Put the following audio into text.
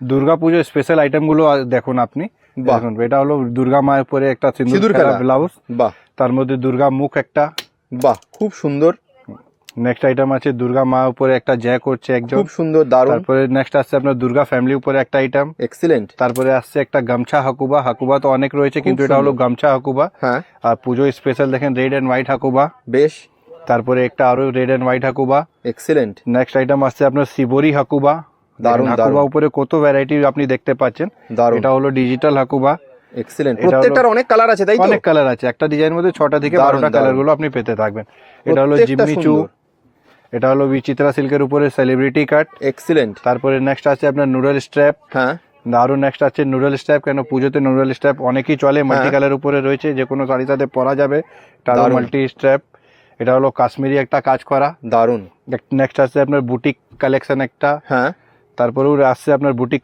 Durga Puja special item গুলো দেখুন আপনি। দেখুন এটা হলো দুর্গা মায়ের উপরে একটা সিঁদুর খেলা ব্লাউজ। বাহ, তার মধ্যে দুর্গা মুখ একটা। বাহ, খুব সুন্দর। নেক্সট আইটেম আছে দুর্গা মা উপরে একটা জয় করছে একজন, খুব সুন্দর, দারুণ। তারপরে নেক্সট আসছে আপনার দুর্গা ফ্যামিলি উপরে একটা আইটেম। এক্সিলেন্ট। তারপরে আসছে একটা গামছা হাকুবা। হাকুবা তো অনেক রয়েছে, কিন্তু এটা হলো গামছা হাকুবা। হ্যাঁ, আর পুজো স্পেশাল দেখেন রেড এন্ড হোয়াইট হাকুবা। বেশ। তারপরে একটা আরো রেড এন্ড হোয়াইট হাকুবা। এক্সিলেন্ট। নেক্সট আইটেম আসছে আপনার শিবরি হাকুবা। দারুণ, হাকুবা উপরে কত ভ্যারাইটি আপনি দেখতে পাচ্ছেন। দারুণ। এটা হলো ডিজিটাল হাকুবা। এক্সিলেন্ট। প্রত্যেকটার অনেক কালার আছে, তাই তো? অনেক কালার আছে, একটা ডিজাইনের মধ্যে 6টা থেকে 12টা কালার গুলো আপনি পেতে থাকবেন। এটা হলো জিম্মি চু। এটা হলো বিচিত্রা সিল্কের উপরে সেলিব্রিটি কাট। এক্সিলেন্ট। তারপরে নেক্সট আছে আপনার নুডল স্ট্র্যাপ। হ্যাঁ, আরো নেক্সট আছে নুডল স্ট্র্যাপ। কেন পুজোতে নুডল স্ট্র্যাপ অনেকই চলে, মাল্টি কালার উপরে রয়েছে, যে কোনো শাড়ির সাথে পরা যাবে। তারও মাল্টি স্ট্র্যাপ। এটা হলো কাশ্মীরি একটা কাজ করা, দারুণ। নেক্সট আছে আপনার বুটিক কালেকশন একটা। হ্যাঁ, তারপরেও আসছে আপনার বুটিক